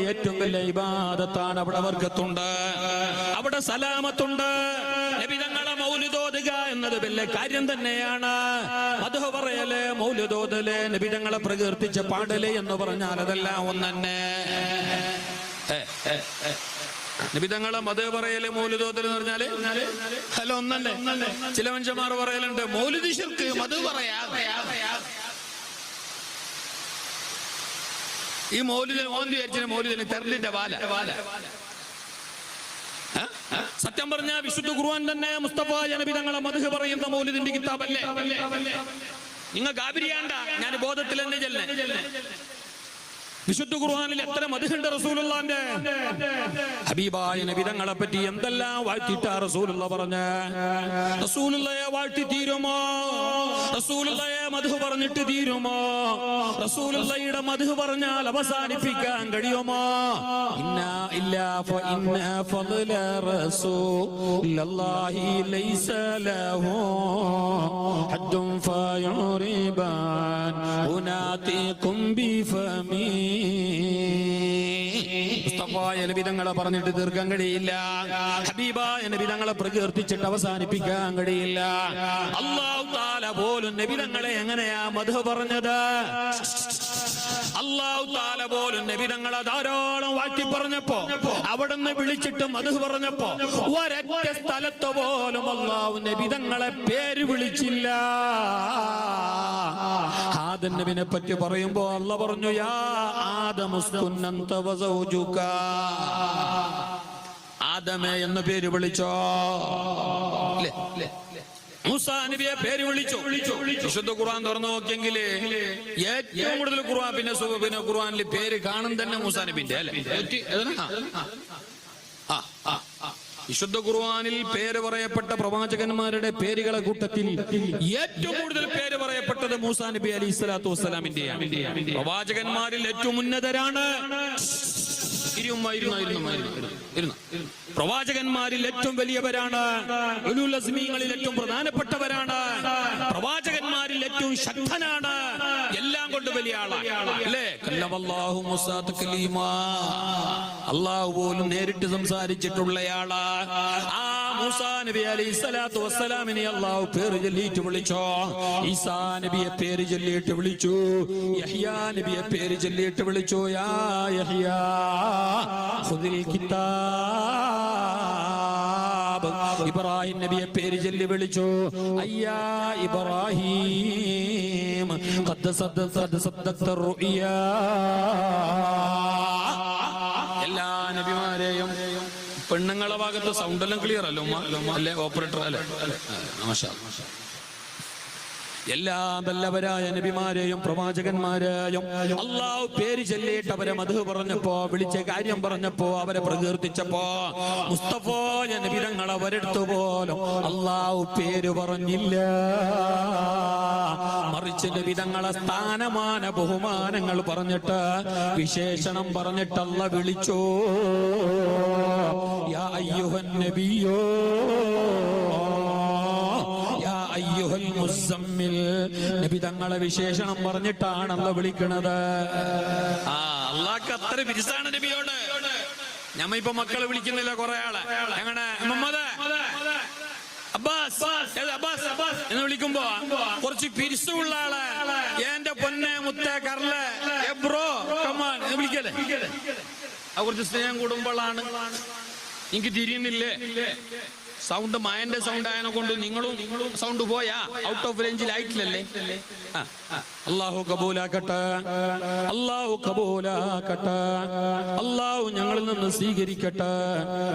ഏറ്റവും വലിയ ഇബാദത്താണ്. അവിടെ വർക്കത്തുണ്ട്, അവിടെ സലാമത്തുണ്ട്. നബി തങ്ങളെ മൗലിദ് ഓതുക എന്നത് വലിയ കാര്യം തന്നെയാണ്. മദ്ഹ് പറയല്, മൗലിദ് ഓതല്, നബി തങ്ങളെ പ്രകീർത്തിച്ച് പാടല് എന്ന് പറഞ്ഞാൽ അതെല്ലാം ഒന്നെ. നബി തങ്ങളെ മദ്ഹ് പറയല്, മൗലിദ് ഓതല് എന്ന് പറഞ്ഞാല് അല്ല ഒന്നെ. ചില മനുഷ്യന്മാർ പറയലുണ്ട് മൗലിദ് ശിർക്ക്, മദ്ഹ് പറയാ. ഈ മൗലിദിന് ഓന്തി വിചാരിച്ച മൗലിദിന് തെരലിന്റെ വാല. സത്യം പറഞ്ഞ വിശുദ്ധ ഖുർആൻ തന്നെ മുസ്തഫ നബി തങ്ങളെ മദ്ഹ് പറയുന്ന മൗലിദിന്റെ കിതാബല്ലേ. നിങ്ങൾ ഗാബിരിയാണ്ട, ഞാൻ ബോധത്തിൽ തന്നെ ചെല്ലെ. വിശുദ്ധ ഖുർആനിൽ എത്ര മദ്ഹുണ്ട് റസൂലുള്ളാഹിന്റെ. ഹബീബായ നബി തങ്ങളെ പറ്റി എന്തെല്ലാം വാഴ്ത്തിട്ടാ റസൂലുള്ള പറഞ്ഞ. റസൂലുള്ളയെ വാഴ്ത്തി തീരുമോ? റസൂലുള്ളയെ മദ്ഹ് പറഞ്ഞിട്ട് തീരുമോ? റസൂലുള്ളയുടെ മദ്ഹ് പറഞ്ഞാൽ അവസാനിപ്പിക്കാൻ കഴിയുമോ? ഇന്നാ ഇല്ലാ ഫഇന്നാ ഫളല റസൂലുള്ളാഹി ലൈസ ലഹു ഹദ്ദുൻ ഫയുറിബാൻ ഉനാതികും ബിഫമി. മുസ്തഫായ നബി തങ്ങളെ പറഞ്ഞിട്ട് തീർക്കാൻ കഴിയില്ല. ഹബീബായ നബി തങ്ങളെ പ്രകീർത്തിച്ചിട്ട് അവസാനിപ്പിക്കാൻ കഴിയില്ല. അല്ലാഹു തആല പോലും നബി തങ്ങളെ എങ്ങനെയാ മദ്ഹ് പറഞ്ഞത്? അല്ലാഹു തആല പോലും നബി തങ്ങളെ ധാരാളം വാഴ്ത്തി പറഞ്ഞപ്പോ, അവിടുന്ന് വിളിച്ചിട്ട് മദ്ഹ് പറഞ്ഞപ്പോ, ഒരൊറ്റ സ്ഥലത്ത് പോലും അല്ലാഹു നബി തങ്ങളെ പേര് വിളിച്ചില്ല. ആദം നബിനെ പറ്റി പറയുമ്പോ അല്ലാഹു പറഞ്ഞു, യാ ആദം ഉസ്കുൻ അൻത വസൗജുക. ആദമേ എന്ന പേര് വിളിച്ചോ. മൂസാ നബിയെ പേര് വിളിച്ചു. വിശുദ്ധ ഖുർആൻ തുറന്നു നോക്കിയെങ്കിൽ ഏറ്റവും കൂടുതൽ ഖുർആൻ പിന്നെ ഖുർആനിൽ പേര് കാണും തന്നെ മൂസാ നബിന്റെ അല്ലെ. വിശുദ്ധ ഖുർആനിൽ പേര് പറയപ്പെട്ട പ്രവാചകന്മാരുടെ പേരുകളെ കൂട്ടത്തിൽ ഏറ്റവും കൂടുതൽ പേര് പറയപ്പെട്ടത് മൂസാ നബി അലൈഹി സ്വലാത്തു വസ്സലാമിന്റെയാണ്. പ്രവാചകന്മാരിൽ ഏറ്റവും ഉന്നതരാണ്. പ്രവാചകന്മാരിൽ ഏറ്റവും വലിയവരാണ്. ഉലുൽ അസ്മീങ്ങളിൽ ഏറ്റവും പ്രധാനപ്പെട്ടവരാണ്. പ്രവാചകന്മാരിൽ ഏറ്റവും ശക്തനാണ്. എല്ലാം കൊണ്ട് വലിയ ആളാണ് അല്ലേ. കല്ലമല്ലാഹു മൂസാ തക്ലീമാ. അല്ലാഹു പോലും നേരിട്ട് സംസാരിച്ചിട്ടുള്ളയാളാ. ആ മൂസാ നബി അലൈഹി സ്വലാത്തു വസ്സലാമിനെ അല്ലാഹു പേര് ചൊല്ലിയിട്ട് വിളിച്ചോ. ഈസാ നബിയെ പേര് ചൊല്ലിയിട്ട് വിളിച്ചു. യഹ്യാ നബിയെ പേര് ചൊല്ലിയിട്ട് വിളിച്ചു. യാ യഹ്യാ ഖുദിൽ കിതാബ്. ഇബ്രാഹിം നബിയെ പേര് ചൊല്ലി വിളിച്ചു. അയ്യാ ഇബ്രാഹിം ഖദ് സദ്ദഖത റുഇയാ. എല്ലാ നബിമാരെയും പെണ്ണുങ്ങളെ ഭാഗത്ത് സൗണ്ട് എല്ലാം ക്ലിയർ അല്ലോ അല്ലേ ഓപ്പറേറ്റർ അല്ലേ. എല്ലാ നല്ലവരായ നബിമാരെയും പ്രവാചകന്മാരെയും അല്ലാഹു പേര് ചൊല്ലിയിട്ട് അവരെ മദ്ഹ് പറഞ്ഞപ്പോ, വിളിച്ച കാര്യം പറഞ്ഞപ്പോ, അവരെ പ്രകീർത്തിച്ചപ്പോ, മുസ്തഫ നബി തങ്ങൾ അവരെടുത്തു പോലും അല്ലാഹു പേര് പറഞ്ഞില്ല. മറിച്ച് നബി തങ്ങളെ സ്ഥാനമാന ബഹുമാനങ്ങൾ പറഞ്ഞിട്ട്, വിശേഷണം പറഞ്ഞിട്ട് അല്ലാഹു വിളിച്ചു. യാ അയ്യുഹൻ നബിയോ അയ്യുഹൽ മുസമ്മിൽ. നബി തങ്ങളെ വിശേഷണം പറഞ്ഞിട്ടാണല്ലോ വിളിക്കണത്. അള്ളാഹ്ക്ക് അത്ര വിരിസാണ് നബിയോട്. ഞമ്മ ഇപ്പൊ മക്കളെ വിളിക്കുന്നില്ല കുറെ ആളെ. എങ്ങനെ മുഹമ്മദ് അബ്ബാസ് എന്ന് വിളിക്കുമ്പോ കുറച്ച് പിരിസുള്ള ആളെ, എന്റെ പൊന്നെ മുത്തേ കർലെ ബ്രോ കമാൻ എന്ന് വിളിക്കല്ലേ. ആ കുറച്ച് സ്നേഹം കൂടുമ്പോഴാണ്. എനിക്ക് തിരിയുന്നില്ലേ സൗണ്ട്, മായന്റെ സൗണ്ട് ആയതിനെ കൊണ്ട് നിങ്ങളും സൗണ്ട് പോയാ ഔട്ട് ഓഫ് റേഞ്ചിലായിട്ടില്ലല്ലേ. അല്ലാഹു കബൂലാക്കട്ടെ, അല്ലാഹു കബൂലാക്കട്ടെ, അല്ലാഹു ഞങ്ങളിൽ നിന്ന് സ്വീകരിക്കട്ടെ.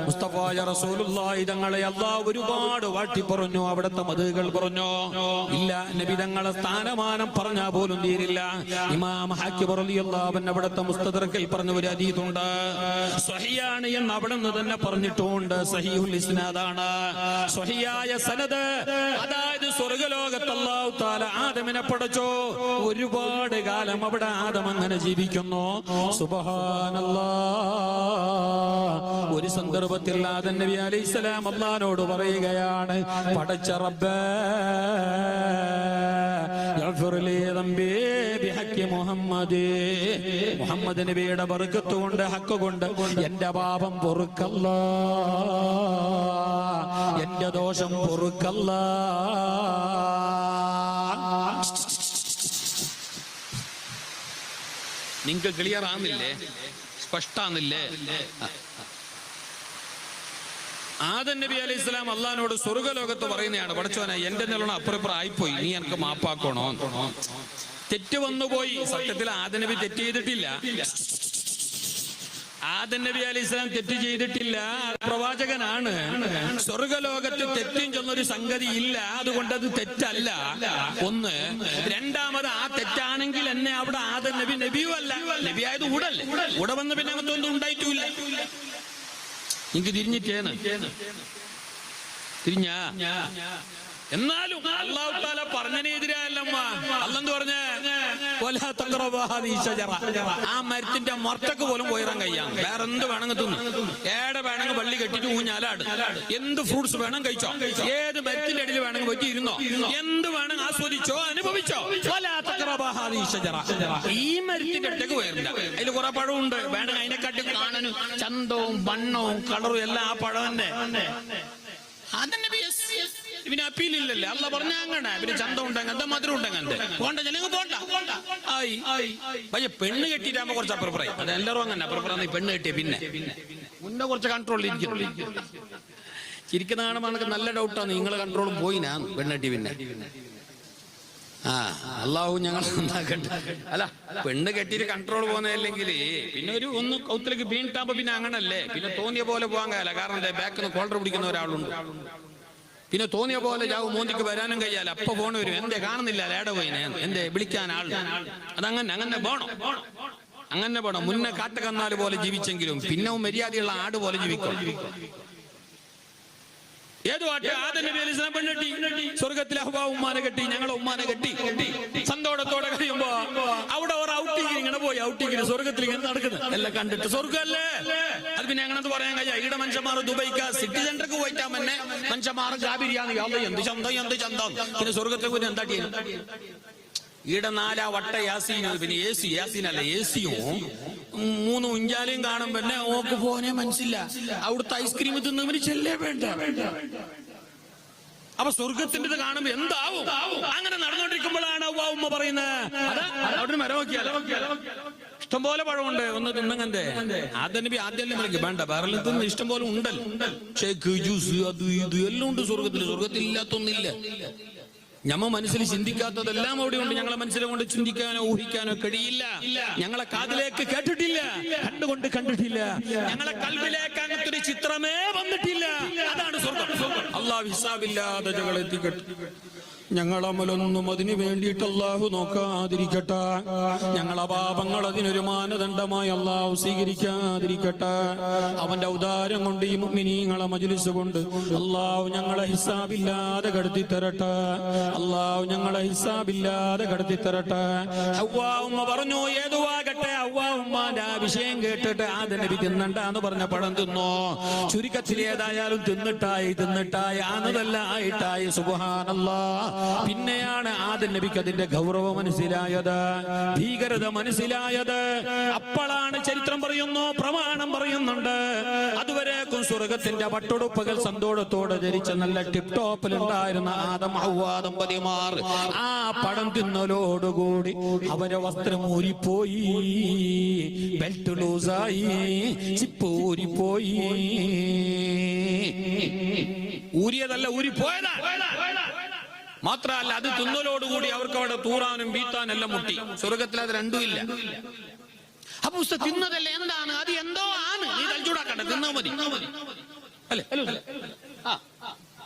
മുസ്തഫായ റസൂലുള്ളാഹി തങ്ങളെ അല്ലാഹു ഒരുപാട് വാഴ്ത്തി പറഞ്ഞു. അവിടുത്തെ മദ്ഹുകൾ പറഞ്ഞു. ഇല്ല, നബി തങ്ങളെ സ്ഥാനമാനം പറഞ്ഞാൽ പോലും തീരില്ല. ഇമാം ഹാക്കിം റളിയല്ലാഹു അൻഹു അവിടുത്തെ മുസ്തദറക്കിൽ പറഞ്ഞ ഒരു ഹദീസുണ്ട്. സ്വഹീഹാണ് എന്ന് അവിടുന്ന് തന്നെ പറഞ്ഞിട്ടുണ്ട്. സഹീഹുൽ ഇസ്നാദാണ്, സ്വഹീഹായ സനദ്. അതായത് സ്വർഗ്ഗലോകത്ത് അല്ലാഹു തആല ആദമിനെ പടച്ചു. ഒരുപാട് കാലം അവിടെ ആദം അങ്ങനെ ജീവിക്കുന്നു. സുബ്ഹാനല്ലാഹ്. ഒരു സന്ദർഭത്തിൽ ആദം നബി അലൈഹിസ്സലാം അല്ലാഹുവോട് പറയുകയാണ്, പടച്ച റബ്ബേ യഗ്ഫിർലി ദംബി ബിഹഖി മുഹമ്മദ്, മുഹമ്മദ് നബിയുടെ ബർക്കത്ത് കൊണ്ട് ഹക്ക് കൊണ്ട് എന്റെ പാപം പൊറുക്കല്ലാ, എന്റെ ദോഷം പൊറുക്കല്ലാ. നിങ്ങൾക്ക് ക്ലിയർ ആകുന്നില്ലേ? സ്പഷ്ടാന്നില്ലേ? ആദം നബി അലൈഹി സ്വലാം അള്ളാഹിനോട് സ്വർഗ്ഗലോകത്ത് പറയുന്നതാണ്, പടച്ചോനെ എന്റെ നിലണം അപ്പുറപ്പുറം ആയിപ്പോയി, നീ എനിക്ക് മാപ്പാക്കണോ? തെറ്റ് വന്നുപോയി. സത്യത്തിൽ ആദം നബി തെറ്റ് ചെയ്തിട്ടില്ല. ആദം നബി അലൈഹി സ്വലാം തെറ്റ് ചെയ്തിട്ടില്ല, പ്രവാചകനാണ്. സ്വർഗലോകത്ത് തെറ്റും ചെന്നൊരു സംഗതി ഇല്ല, അതുകൊണ്ട് അത് തെറ്റല്ല. ഒന്ന്. രണ്ടാമത്, ആ തെറ്റാണെങ്കിൽ എന്നെ അവിടെ ആദം നബി നബിയും അല്ല, നബിയായത് ഉടല്ലേ, ഉട വന്ന് പിന്നെ അങ്ങനത്തെ ഒന്നും ഉണ്ടായിട്ടില്ല. എനിക്ക് തിരിഞ്ഞിട്ടേന്ന് തിരിഞ്ഞ. എന്നാലും അല്ലാഹു തആല പറഞ്ഞതിനെതിരല്ലമ്മ. അല്ലെന്ന് പറഞ്ഞ ആ മരത്തിന്റെ മൊട്ടക്ക് പോലും പോയിറാൻ കഴിയാം. വേറെ എന്ത് വേണമെങ്കിൽ തിന്നു, ഏടെ വേണമെങ്കിൽ വള്ളി കെട്ടിട്ട് ഊഞ്ഞാലാട്, എന്ത് ഫ്രൂട്ട്സ് വേണം കഴിച്ചോ, ഏത് മരത്തിന്റെ അടിയിൽ വേണമെങ്കിൽ പറ്റി ഇരുന്നോ, എന്ത് വേണമെങ്കിൽ ആസ്വദിച്ചോ, അനുഭവിച്ചോ. ഈ മരത്തിന്റെ അടുത്തേക്ക് പോയില്ല. അതിൽ കുറെ പഴമുണ്ട്, വേണമെങ്കിൽ അതിനെക്കാട്ടി കാണാനും ചന്തവും ബണ്ണവും കളറും എല്ലാം ആ പഴം തന്നെ. പിന്നെ അപ്പീലില്ലല്ലേ, അല്ല പറഞ്ഞ അങ്ങനെ. പിന്നെ ചന്തം ഉണ്ടെങ്കിൽ മധുരം ഉണ്ടെങ്കിൽ പോണ്ട, ജനങ്ങൾ പോണ്ട. പക്ഷെ പെണ്ണ് കെട്ടിട്ടാകുമ്പോ കുറച്ച് അപ്പുറപ്പുറം. അത് എല്ലാവരും അങ്ങനെ അപ്പുറപ്പുറം. പെണ്ണ് കെട്ടിയ പിന്നെ മുന്നേ കുറച്ച് കൺട്രോളിൽ ഇരിക്കും. ചിരിക്കുന്ന കാണുമ്പോൾ എനിക്ക് നല്ല ഡൗട്ടാണ്, നിങ്ങൾ കൺട്രോളും പോയിനാ പെണ്ണ് കെട്ടി പിന്നെ. അള്ളാഹു ഞങ്ങൾ ഉണ്ടാക്കട്ടെ. അല്ല, പെണ്ണ് കെട്ടിയിട്ട് കൺട്രോൾ പോകുന്നതല്ലെങ്കിൽ പിന്നെ ഒരു ഒന്ന് കൗത്തിലേക്ക് വീണിട്ടാകുമ്പോ പിന്നെ അങ്ങനല്ലേ, പിന്നെ തോന്നിയ പോലെ പോകാൻ കഴിയില്ല. കാരണം ബാക്കിൽ നിന്ന് കോളർ പിടിക്കുന്ന ഒരാളുണ്ട്. പിന്നെ തോന്നിയ പോലെ ജാവ് മോന്തിക്ക് വരാനും കഴിയാല. അപ്പൊ ഫോൺ വരും, എന്തേ കാണുന്നില്ല, ലേടെ പോയിനെ, എന്തേ വിളിക്കാൻ ആൾ. അതങ്ങനെ അങ്ങനെ പോണം, അങ്ങനെ പോണം. മുന്നേ കാട്ടുകന്നാല് പോലെ ജീവിച്ചെങ്കിലും പിന്നെ മര്യാദയുള്ള ആട് പോലെ ജീവിക്കും. ഏതു ആട്ടെ, ആദം നബി അലൈഹി സ്വലാം പെണ്ണെട്ടി, സ്വർഗത്തിലെ ഹവ്വാ ഉമ്മാനെ കെട്ടി, ഞങ്ങളെ ഉമ്മാനെ കെട്ടി. സന്തോഷത്തോടെ കഴിയുമ്പോ അവിടെ ഒരു ഔട്ടിങ്ങിന് ഇങ്ങനെ പോയി, ഔട്ടിങ്ങിന് സ്വർഗത്തിൽ ഇങ്ങനെ നടക്കുന്നത് എല്ലാം കണ്ടിട്ട് സ്വർഗല്ലേ. അത് പിന്നെ എങ്ങനെ പറയാൻ കഴിയാ? ഇവിടെ മനുഷ്യന്മാർ ദുബൈക്ക് സിറ്റി സെന്റർക്ക് പോയിട്ടാ തന്നെ മനുഷ്യന്മാർ ജാബിരിയാന്ന് എന്ത് ചന്തം എന്ത് ചന്തം. പിന്നെ സ്വർഗത്തിൽ പിന്നെ എന്താ ചെയ്യുന്നത്? ഈടെ 4 വട്ട യാസീനും പിന്നെ യാസീനല്ല ഏസിയും 3 ഉഞ്ചാലയും കാണുമ്പോ തന്നെ ഓക്ക് പോനെ മനസ്സില്ല. അവിടുത്തെ ഐസ്ക്രീം തിന്നവന് ചെല്ലേ വേണ്ട. അപ്പൊ സ്വർഗത്തിന്റെ കാണുമ്പോ എന്താവും? അങ്ങനെ നടന്നുകൊണ്ടിരിക്കുമ്പോഴാണ് ഹവ്വാ ഉമ്മ പറയുന്നത്, അവിടെ മരം നോക്കിയാലോ, ഇഷ്ടംപോലെ പഴമുണ്ട്, ഒന്ന് തിന്നങ്ങന്റെ. ആദം നബി ആദ്യം വേണ്ട, വേറെ തിന്ന് ഇഷ്ടം പോലെ ഉണ്ടല്ലോ, ഷേക്ക് ജ്യൂസ് അത് ഇത് എല്ലാം ഉണ്ട് സ്വർഗത്തിൽ. സ്വർഗത്തിൽ ഇല്ലാത്തൊന്നില്ല. ഞമ്മ മനസ്സിൽ ചിന്തിക്കാത്തതെല്ലാം അവിടെ ഉണ്ട്. ഞങ്ങളെ മനസ്സിലെ കൊണ്ട് ചിന്തിക്കാനോ ഊഹിക്കാനോ കഴിയില്ല. ഞങ്ങളെ കാതിലേക്ക് കേട്ടിട്ടില്ല, കണ്ടുകൊണ്ട് കണ്ടിട്ടില്ല. ഞങ്ങളെ കൽബിലേക്ക് അങ്ങനത്തെ ഒരു ചിത്രമേ വന്നിട്ടില്ല. അതാണ് സ്വർഗം. അല്ലാഹു ഹിസാബില്ലാതെ ഞങ്ങളെത്തിക്കട്ടെ. ഞങ്ങളമലൊന്നും അതിനു വേണ്ടിയിട്ട് അല്ലാഹു നോക്കാതിരിക്കട്ടെ. ഞങ്ങളെ പാപങ്ങൾ അതിനൊരു മാനദണ്ഡമായി അല്ലാഹു സ്വീകരിക്കാതിരിക്കട്ടെ. അവന്റെ ഔദാര്യം കൊണ്ട് ഈ മുഅ്മിനീങ്ങളെ മജ്ലിസ് കൊണ്ട് അല്ലാഹു ഞങ്ങളെ ഹിസാബില്ലാതെ കടത്തി തരട്ടെ. അല്ലാഹു ഞങ്ങളെ ഹിസാബില്ലാതെ കടത്തി തരട്ടെ. ഹവ്വാ ഉമ്മ പറഞ്ഞു, ഏതുവാകട്ടെ ഹവ്വാ ഉമ്മാന്റെ ആ വിഷയം കേട്ടിട്ട് ആദം നബി തിന്നണ്ടെന്ന് പറഞ്ഞ പഴം തിന്നോ. ചുരുക്കത്തിൽ ഏതായാലും തിന്നിട്ടായി ആന്നതല്ല ആയിട്ടായി. സുബ്ഹാനല്ലാഹ്. പിന്നെയാണ് ആദം നബിക്ക് അതിന്റെ ഗൗരവം മനസ്സിലായത്, ഭീകരത മനസ്സിലായത്. അപ്പോഴാണ് ചരിത്രം പറയുന്നു, പ്രമാണം പറയുന്നുണ്ട്, അതുവരേക്കും സ്വർഗത്തിന്റെ പട്ടുടുപ്പുകൾ സന്തോഷത്തോടെ ധരിച്ച നല്ല ടിപ് ടോപ്പിലുണ്ടായിരുന്ന ആദം ഹവ്വാ ദമ്പതിമാർ ആ പഴം തിന്നലോടുകൂടി അവരെ വസ്ത്രം ഊരിപ്പോയി, ബെൽറ്റ് ലൂസായി, ചിപ്പ് ഊരിപ്പോയി. ഊരിയതല്ല, ഊരിപ്പോയതാ. മാത്രമല്ല അത് തിന്നലോടുകൂടി അവർക്ക് അവിടെ തൂറാനും ബീത്താനും എല്ലാം മുട്ടി. സ്വർഗത്തിൽ അത് രണ്ടും ഇല്ല. അപ്പൊ തിന്നതല്ല എന്താണ്? അത് എന്തോ ആണ്. നീ തലച്ചൂടാക്കണ്ട, തിന്നാ മതി അല്ലേ?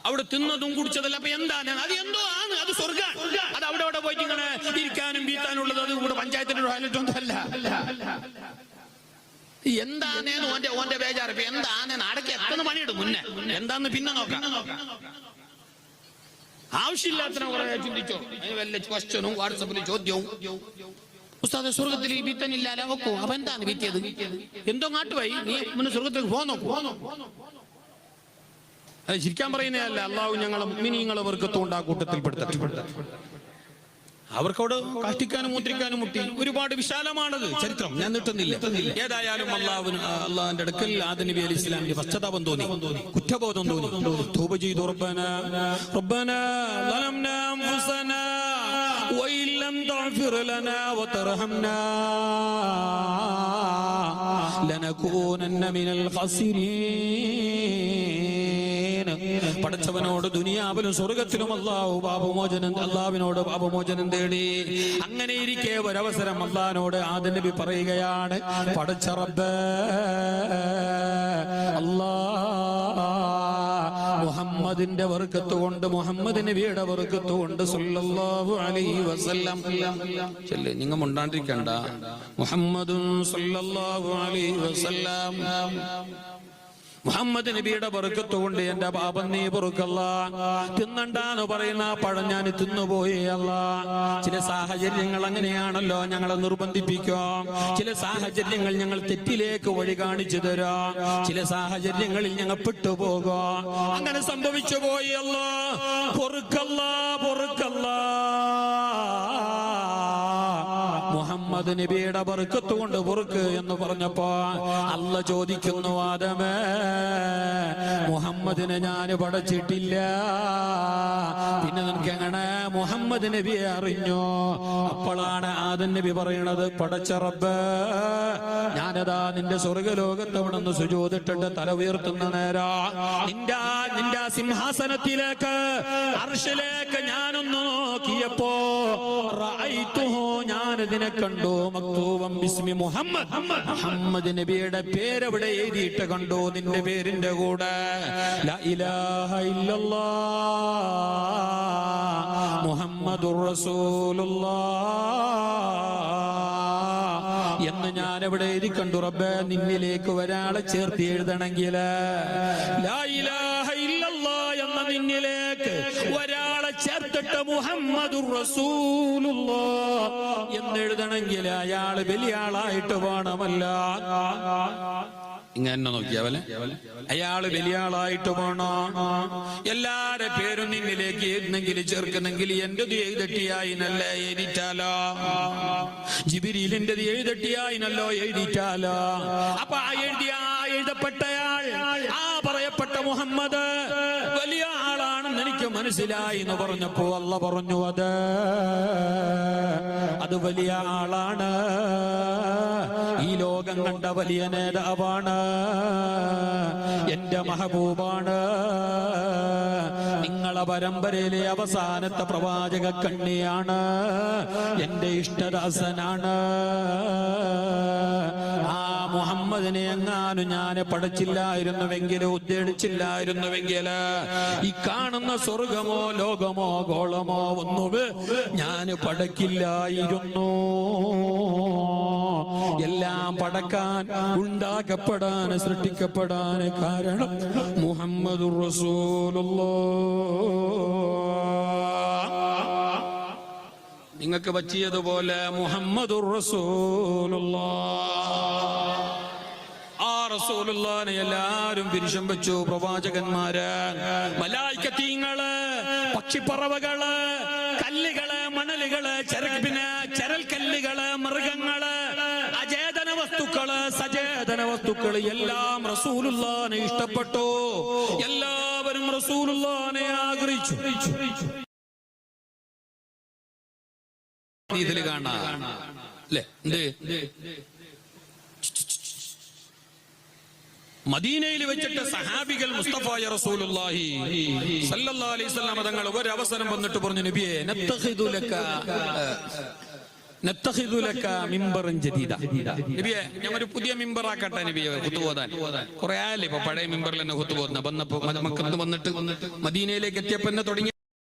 അവിടെ തിന്നതും കുടിച്ചതല്ല. അപ്പൊ എന്താണ്? അത് എന്തോ ആണ്, അത് സ്വർഗം. അത് അവിടെ പോയിട്ട് ഇങ്ങനെ ഇരിക്കാനും ബീത്താനുള്ളത് അത് ഇവിടെ പഞ്ചായത്തിന്റെ ടോയ്ലറ്റ് ഒന്നും അല്ല. എന്താണേന്ന് ഓന്റെ ബേജാറ്. ഇപ്പൊ എന്താണെന്ന് അടക്കി എത്തുന്ന പണിയിടും മുന്നേ, എന്താന്ന് പിന്നെ നോക്കാം. ആവശ്യമില്ലാത്ത കുറെ ചിന്തിച്ചോ, അതിന് വല്ല ക്വസ്റ്റ്യനും വാട്സപ്പിൽ ചോദ്യവും ഉസ്താദ് സ്വർഗത്തിൽ വിത്തനില്ലാലോ നോക്കൂ. അപ്പൊ എന്താണ് വിറ്റിയത്? എന്തോ നാട്ടുപോയി നീ മുന്നേ സ്വർഗത്തിലേക്ക് പോ നോക്കൂ. അത് ചിരിക്കാൻ പറയുന്നതല്ല. അള്ളാഹു ഞങ്ങളെ മുഅ്മിനീങ്ങളെ ബർക്കത്തുകൊണ്ട് ആ കൂട്ടത്തിൽ പെടുത്തട്ടെ. അവർക്കോട് കാഷ്ടിക്കാനും മുദ്രിക്കാനും മുട്ടി. ഒരുപാട് വിശാലമാണത് ചരിത്രം, ഞാൻ നീട്ടുന്നില്ല. ഏതായാലും അള്ളാഹുവിന്റെ അടുക്കൽ ആദം നബി അലൈഹി ഇസ്ലാമിന്റെ പശ്ചാത്താപം തോന്നി, കുറ്റബോധം തോന്നി. തൗബ ചെയ്തു. റബ്ബനാ ളലംനാ അൻഫുസനാ വഇൻ ലം തഗ്ഫിർ ലനാ വതർഹംനാ ലനകൂനന്ന മിനൽ ഖാസിരീൻ. പടച്ചവനോട് ദുനിയാവിലും സ്വർഗത്തിലും അള്ളാഹുവിനോട് പാപമോചനം തേടി. അങ്ങനെ ഇരിക്കെ ഒരവസരം അള്ളാഹിനോട് ആദം നബി പറയുകയാണ്, പടച്ച റബ്ബേ മുഹമ്മദിന്റെ ബർക്കത്ത് കൊണ്ട്, മുഹമ്മദ് നബിയുടെ ബർക്കത്ത് കൊണ്ട് സല്ലല്ലാഹു അലൈഹി വസല്ലം ചൊല്ല്. നിങ്ങൾ മുണ്ടാണ്ടിരിക്കണ്ട. മുഹമ്മദുൻ സല്ലല്ലാഹു അലൈഹി വസല്ലം, മുഹമ്മദ് നബിയുടെ ബർക്കത്ത് കൊണ്ട് എന്റെ പാപം നീ പൊറുക്കല്ല. തിന്നണ്ടാന്ന് പറയുന്ന പഴം ഞാൻ തിന്നുപോയി അല്ല. ചില സാഹചര്യങ്ങൾ അങ്ങനെയാണല്ലോ, ഞങ്ങളെ നിർബന്ധിപ്പിക്കാം. ചില സാഹചര്യങ്ങൾ ഞങ്ങൾ തെറ്റിലേക്ക് വഴി കാണിച്ചു തരാം. ചില സാഹചര്യങ്ങളിൽ ഞങ്ങൾ പെട്ടുപോകാം. അങ്ങനെ സംഭവിച്ചു പോയി അല്ല. പൊറുക്കല്ല, പൊറുക്കല്ല. മുഹമ്മദ് നബിയുടെ ബർക്കത്ത് കൊണ്ട് പൊറുക്ക് എന്ന് പറഞ്ഞപ്പോ അല്ല ചോദിക്കുന്നു, ആദമേ മുഹമ്മദിനെ ഞാൻ പടച്ചിട്ടില്ല, പിന്നെ നിനക്ക് എങ്ങനെ മുഹമ്മദ് നബിയെ അറിഞ്ഞു? അപ്പോഴാണ് ആദം നബി പറയുന്നത്, പടച്ച റബ്ബേ ഞാനതാ നിന്റെ സ്വർഗലോകത്ത് അവിടെ നിന്ന് സുജൂദിട്ടിട്ട് തല ഉയർത്തുന്ന നേരാ നിന്റെ സിംഹാസനത്തിലേക്ക് അർശിലേക്ക് ഞാനൊന്ന് നോക്കിയപ്പോ ഞാനിതിനെ കണ്ടു, മക്തൂബം ബിസ്മി മുഹമ്മദ്, മുഹമ്മദ് നബിയുടെ പേരവിടെ എഴുതിയിട്ട് കണ്ടു നിന്റെ പേരിന്റെ കൂടെ. ലാ ഇലാഹ ഇല്ലല്ലാഹ് മുഹമ്മദുർ റസൂലുള്ളാഹ് എന്ന് ഞാൻ എവിടെ എഴുതി കണ്ടു. റബ്ബേ നിന്നിലേക്ക് ഒരാളെ ചേർത്ത് എഴുതണമെങ്കിൽ ലാ ഇലാഹ ഇല്ലല്ലാഹ് എന്ന നിന്നിലേക്ക് ഒരാളെ ചേർത്തിട്ട് മുഹമ്മദുർ റസൂലുള്ളാഹ് എന്ന് എഴുതണമെങ്കിൽ അയാൾ വലിയ ആളായിട്ട് വേണമല്ല. ഇങ്ങനെ നോക്കിയാവല്ലേ, അയാള് വലിയ ആളായിട്ട് വേണോ? എല്ലാരെ പേരും നിന്നിലേക്ക് എഴുതുന്നെങ്കിൽ ചേർക്കുന്നെങ്കിൽ എന്റേത് എഴുതട്ടിയായിനല്ലേ എഴുതിറ്റാലോ, ജിബ്രീലിന്റേത് എഴുതട്ടിയായിനല്ലോ എഴുതിറ്റാലോ. അപ്പൊ ആ എഴുതപ്പെട്ടയാൾ, ആ പറയപ്പെട്ട മുഹമ്മദ് വലിയ ആളാണെന്ന് എനിക്ക് മനസ്സിലായി എന്ന് പറഞ്ഞപ്പോ അല്ല പറഞ്ഞു, അത് വലിയ ആളാണ്, ഈ ലോകം കണ്ട വലിയ നേതാവാണ്, എന്റെ മഹബൂബാണ്, നിങ്ങളെ പരമ്പരയിലെ അവസാനത്തെ പ്രവാചക കണ്ണിയാണ്, എന്റെ ഇഷ്ടദാസനാണ്. ആ മുഹമ്മദിനെ എങ്ങാനും ഞാൻ പഠിച്ചില്ലായിരുന്നുവെങ്കിൽ, ഉദ്ദേശിച്ചില്ലായിരുന്നുവെങ്കിൽ ഈ കാണുന്ന സ്വർഗമോ ലോകമോ ഗോളമോ ഒന്നും ഞാൻ പടക്കില്ലായിരുന്നു. എല്ലാം പടക്കാൻ, ഉണ്ടാക്കപ്പെടാൻ, സൃഷ്ടിക്കപ്പെടാൻ കാരണം മുഹമ്മദുർ റസൂലുള്ളാഹ്. നിങ്ങൾക്ക് പറ്റിയതുപോലെ മുഹമ്മദുർ റസൂലുള്ളാഹ്. ആ റസൂലുള്ളാഹിനെ എല്ലാരും പിരിശം വെച്ചു. പ്രവാചകന്മാര്, മലായികത്തീങ്ങള്, പക്ഷിപ്പറവകള്, കല്ലുകള്, മണലുകള്, ചരൽക്കല്ലുകള്, മൃഗങ്ങള്, അചേതന വസ്തുക്കള്, സചേതന വസ്തുക്കള് എല്ലാം റസൂലുള്ളാഹിനെ ഇഷ്ടപ്പെട്ടു. എല്ലാവരും റസൂലുള്ളാഹിനെ ആഗ്രഹിച്ചു. ഇതിൽ കാണാം അല്ലേ, മദീനയിൽ വെച്ചിട്ട് സഹാബികൾ മുസ്തഫായ റസൂലുള്ളാഹി സല്ലല്ലാഹു അലൈഹി വസല്ലം തങ്ങൾ ഒരു അവസരം വന്നിട്ട് പറഞ്ഞു, നബിയേ നത്തഖിദു ലക മിമ്പറൻ ജദീദ, നബിയേ ഞാൻ ഒരു പുതിയ മിമ്പർ ആക്കട്ടെ നബിയേ ഖുതുബോദാൻ. കുറെ ആയല്ലേ ഇപ്പൊ പഴയ മിമ്പറിൽ തന്നെ ഖുതുബോദന വന്നപ്പോ മക്കത്ത് വന്നിട്ട് മദീനയിലേക്ക് എത്തിയപ്പോ തന്നെ തുടങ്ങി